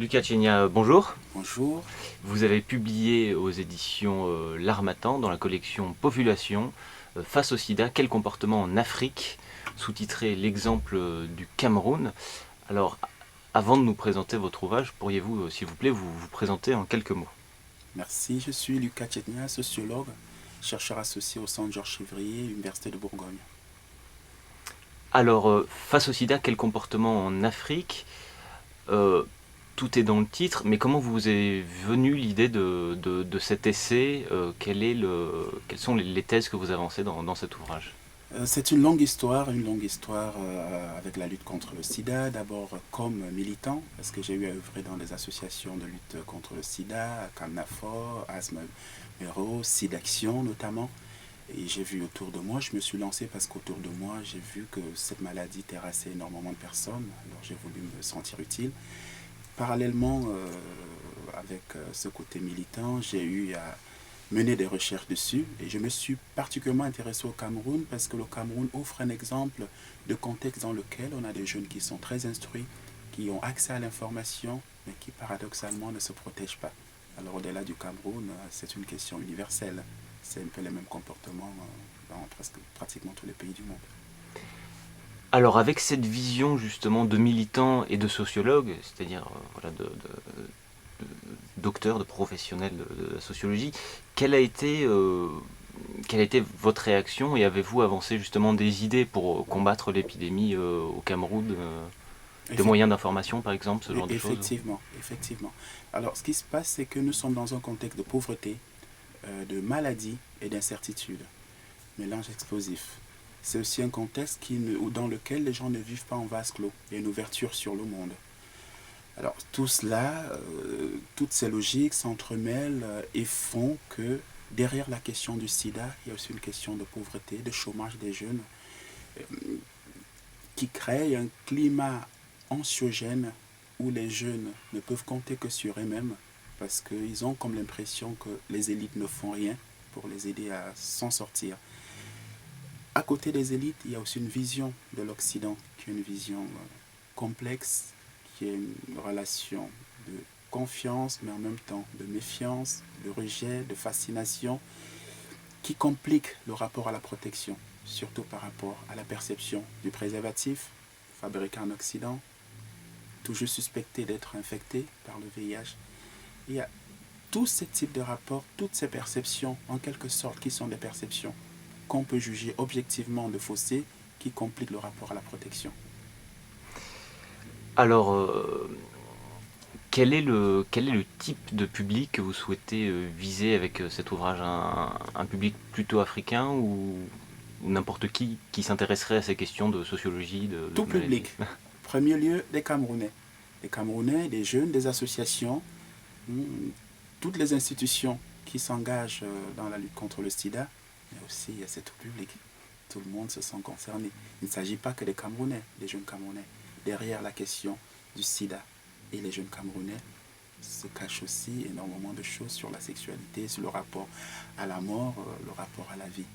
Lucas Tchenia, bonjour. Bonjour. Vous avez publié aux éditions L'Harmattan dans la collection Population face au sida, quel comportement en Afrique, sous-titré L'exemple du Cameroun. Alors, avant de nous présenter votre ouvrage, pourriez-vous, s'il vous plaît, vous présenter en quelques mots? Merci, je suis Lucas Tchenia, sociologue, chercheur associé au Centre Georges Chevrier, Université de Bourgogne. Alors, face au sida, quel comportement en Afrique? Euh, Tout est dans le titre, mais comment vous est venue l'idée de cet essai? Quelles sont les thèses que vous avancez dans cet ouvrage? C'est une longue histoire avec la lutte contre le sida, d'abord comme militant, parce que j'ai eu à œuvrer dans des associations de lutte contre le sida, Camnafor, Asthme Méro, SIDAction notamment. Et j'ai vu autour de moi, je me suis lancé parce qu'autour de moi, j'ai vu que cette maladie terrassait énormément de personnes, alors j'ai voulu me sentir utile. Parallèlement, avec ce côté militant, j'ai eu à mener des recherches dessus et je me suis particulièrement intéressé au Cameroun parce que le Cameroun offre un exemple de contexte dans lequel on a des jeunes qui sont très instruits, qui ont accès à l'information, mais qui paradoxalement ne se protègent pas. Alors au-delà du Cameroun, c'est une question universelle. C'est un peu les mêmes comportements dans pratiquement tous les pays du monde. Alors avec cette vision justement de militant et de sociologue, c'est-à-dire voilà, docteur, de professionnel de la sociologie, quelle a été, euh, quelle a été votre réaction et avez-vous avancé justement des idées pour combattre l'épidémie au Cameroun, des moyens d'information par exemple, ce genre de choses? Effectivement, effectivement. Alors, ce qui se passe, c'est que nous sommes dans un contexte de pauvreté, de maladie et d'incertitude. Mélange explosif. C'est aussi un contexte dans lequel les gens ne vivent pas en vase clos. Il y a une ouverture sur le monde. Alors, tout cela, toutes ces logiques s'entremêlent et font que derrière la question du sida, il y a aussi une question de pauvreté, de chômage des jeunes, euh, qui crée un climat anxiogène où les jeunes ne peuvent compter que sur eux-mêmes parce qu'ils ont comme l'impression que les élites ne font rien pour les aider à s'en sortir. À côté des élites, il y a aussi une vision de l'Occident qui est une vision complexe, qui est une relation de confiance, mais en même temps de méfiance, de rejet, de fascination, qui complique le rapport à la protection, surtout par rapport à la perception du préservatif fabriqué en Occident, toujours suspecté d'être infecté par le VIH. Il y a tous ces types de rapports, toutes ces perceptions, en quelque sorte, qui sont des perceptions qu'on peut juger objectivement de faussées, qui compliquent le rapport à la protection. Alors, quel est le type de public que vous souhaitez viser avec cet ouvrage? Un public plutôt africain ou n'importe qui s'intéresserait à ces questions de sociologie, Tout de maladie? public, premier lieu, des Camerounais. Des Camerounais, des jeunes, des associations, toutes les institutions qui s'engagent dans la lutte contre le sida, mais aussi c'est tout public. Tout le monde se sent concerné. Il ne s'agit pas que des Camerounais, des jeunes Camerounais. Derrière la question du sida et les jeunes Camerounais se cachent aussi énormément de choses sur la sexualité, sur le rapport à la mort, le rapport à la vie.